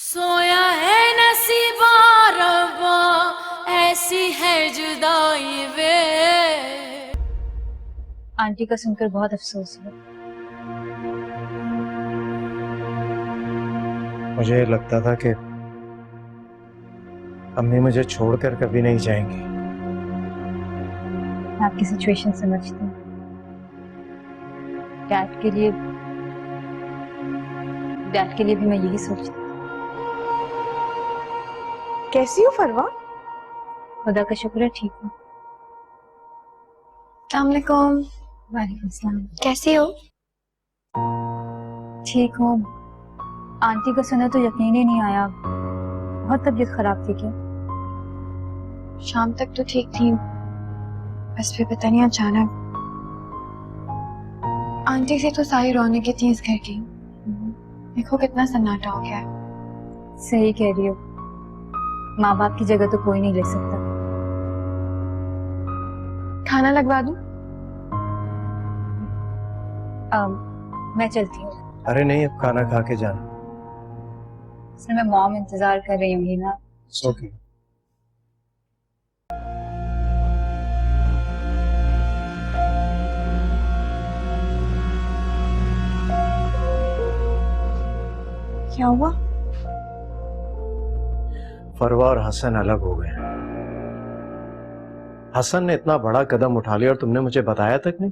सोया है नसीबा रब्बा, ऐसी है जुदाई वे। आंटी का सुनकर बहुत अफसोस हुआ। मुझे लगता था कि अम्मी मुझे छोड़कर कभी नहीं जाएंगी। मैं आपकी सिचुएशन समझती हूँ। डैड के लिए भी मैं यही सोचती हूँ। कैसी हो फरवा? खुदा का शुक्र है ठीक हूँ। अस्सलामुअलैकुम। वालेकुम सलाम। कैसी हो? ठीक हूँ। आंटी को सुना तो यकीन ही नहीं आया, बहुत तबीयत खराब थी क्या? शाम तक तो ठीक थी, बस फिर पता नहीं अचानक। आंटी से तो सारी रौनकें थी इस घर की, देखो कितना सन्नाटा हो गया है। सही कह रही हो, माँ बाप की जगह तो कोई नहीं ले सकता। खाना लगवा दूं? मैं चलती हूँ। अरे नहीं, अब खाना खा के जाना। सर मैं मॉम इंतजार कर रही होंगी ना। ओके। क्या हुआ? फरवा और हसन अलग हो गए। हसन ने इतना बड़ा कदम उठा लिया और तुमने मुझे बताया तक नहीं।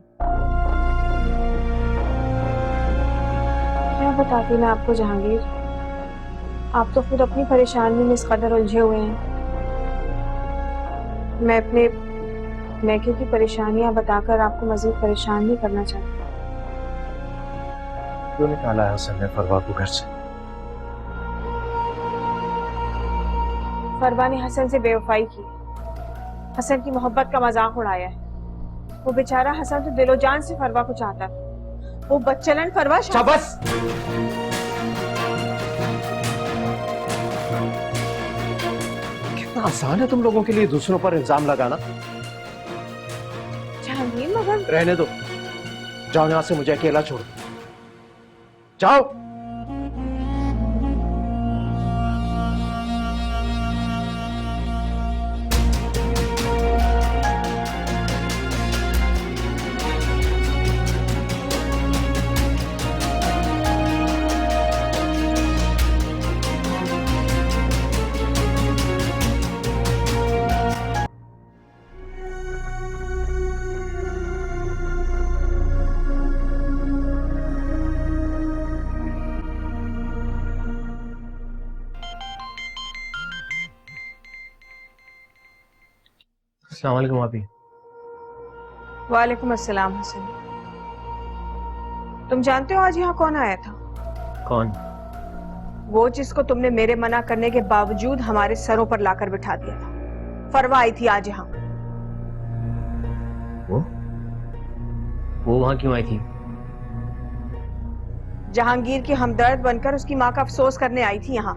क्या बताती मैं आपको जहांगीर, आप तो खुद अपनी परेशानी में इस कदर उलझे हुए हैं। मैं अपने मैके की परेशानियां बताकर आपको मजीद परेशान नहीं करना चाहती। क्यों निकाला है हसन ने फरवा को घर से? फरवा ने हसन से बेवफाई की, हसन की मोहब्बत का मजाक उड़ाया है। वो बेचारा हसन तो दिलो जान से फरवा को चाहता था। वो बच्चलन फरवा बस। कितना आसान है तुम लोगों के लिए दूसरों पर इल्जाम लगाना। जहांगीर मगर रहने दो, जाओ यहां से, मुझे अकेला छोड़ दो। जाओ। अस्सलाम वालेकुम भाभी। वालेकुम अस्सलाम हसन। तुम जानते हो आज यहाँ कौन आया था? कौन? वो जिसको तुमने मेरे मना करने के बावजूद हमारे सरों पर लाकर बिठा दिया था। फरवा आई थी आज यहाँ। वो वहां क्यों आई थी? जहांगीर की हमदर्द बनकर उसकी माँ का अफसोस करने आई थी यहाँ।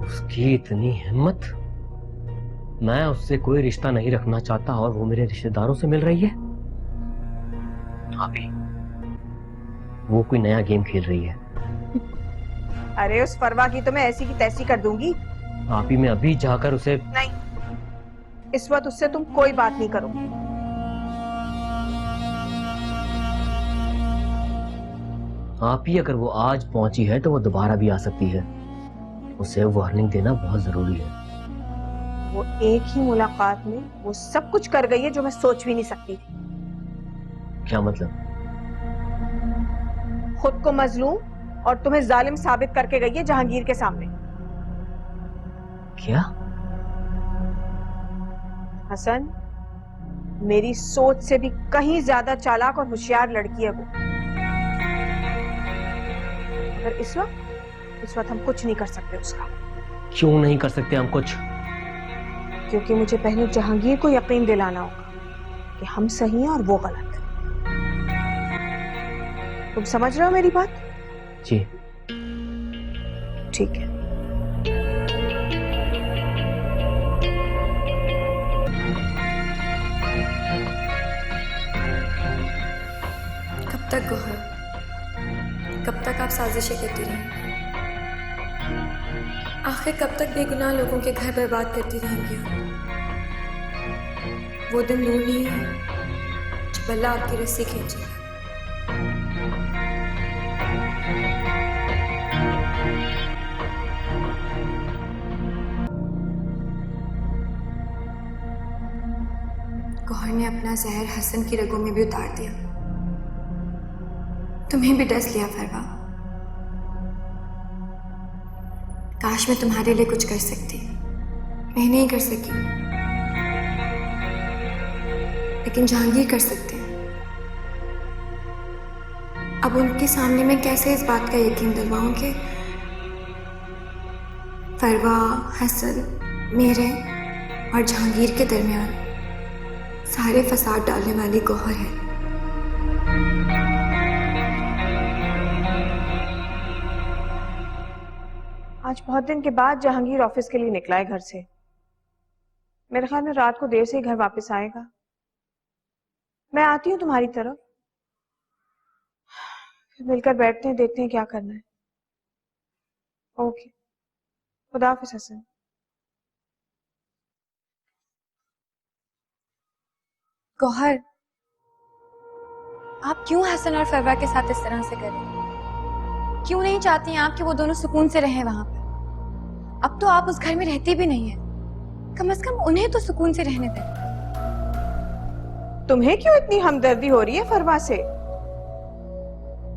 उसकी इतनी हिम्मत! मैं उससे कोई रिश्ता नहीं रखना चाहता और वो मेरे रिश्तेदारों से मिल रही है। भाभी, वो कोई नया गेम खेल रही है। अरे उस फरवा की तो मैं ऐसी की तैसी कर दूंगी। भाभी, मैं अभी जाकर उसे... नहीं, इस वक्त उससे तुम कोई बात नहीं करो। आप ही, अगर वो आज पहुंची है तो वो दोबारा भी आ सकती है। उसे वार्निंग देना बहुत जरूरी है। वो एक ही मुलाकात में वो सब कुछ कर गई है जो मैं सोच भी नहीं सकती थी। क्या मतलब? खुद को मजलूम और तुम्हें जालिम साबित करके गई है जहांगीर के सामने। क्या? हसन, मेरी सोच से भी कहीं ज्यादा चालाक और होशियार लड़की है वो। मगर इस वक्त हम कुछ नहीं कर सकते उसका। क्यों नहीं कर सकते हम कुछ? क्योंकि मुझे पहले जहांगीर को यकीन दिलाना होगा कि हम सही हैं और वो गलत। तुम समझ रहे हो मेरी बात? जी। ठीक है। कब तक गोहर, कब तक आप साजिशें करती रहेंगी? आखिर कब तक बेगुनाह लोगों के घर बर्बाद करती रहेंगी आप? वो दिन दूर नहीं है जब अल्लाह आपकी रस्सी खींचेगा। गौहर ने अपना जहर हसन की रगों में भी उतार दिया। तुम्हें भी डस लिया फरवा। काश मैं तुम्हारे लिए कुछ कर सकती, मैं नहीं कर सकी, लेकिन जहांगीर कर सकते हैं। अब उनके सामने मैं कैसे इस बात का यकीन दिलवाऊं कि फरवा, हसन, मेरे और जहांगीर के दरमियान सारे फसाद डालने वाली गौहर है। आज बहुत दिन के बाद जहांगीर ऑफिस के लिए निकला है घर से। मेरे ख्याल में रात को देर से ही घर वापस आएगा। मैं आती हूँ तुम्हारी तरफ, फिर मिलकर बैठते हैं, देखते हैं क्या करना है। ओके, खुदा हाफिज हसन। गौहर, आप क्यों हसन और फरवा के साथ इस तरह से कर रहे हैं? क्यों नहीं चाहती हैं आप कि वो दोनों सुकून से रहें वहां पर? अब तो आप उस घर में रहती भी नहीं है, कम से कम उन्हें तो सुकून से रहने दें। तुम्हें क्यों इतनी हमदर्दी हो रही है फरवा से?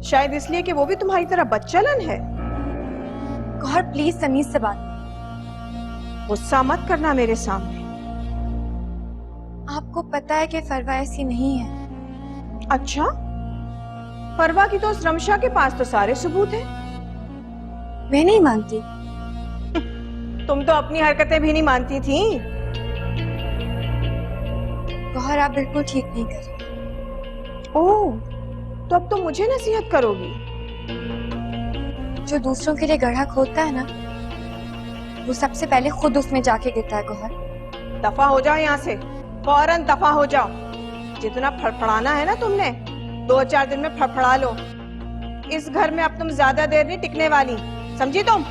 शायद इसलिए कि वो भी तुम्हारी तरह बच्चलन है। गौहर प्लीज तमीज से बात। गुस्सा मत करना मेरे सामने। आपको पता है कि फरवा ऐसी नहीं है। अच्छा, फरवा की तो उस रमशा के पास तो सारे सबूत हैं। मैं नहीं मानती। तुम तो अपनी हरकतें भी नहीं मानती थी। गौहर आप बिल्कुल ठीक नहीं कर रही। ओह, तो अब तो मुझे नसीहत करोगी? जो दूसरों के लिए गड्ढा खोदता है ना, वो सबसे पहले खुद उसमें जाके गिरता है। गौहर दफा हो जाओ यहाँ से, फौरन दफा हो जाओ। जितना फड़फड़ाना है ना तुमने, 2-4 दिन में फड़फड़ा लो। इस घर में अब तुम ज्यादा देर नहीं टिकने वाली, समझी तुम?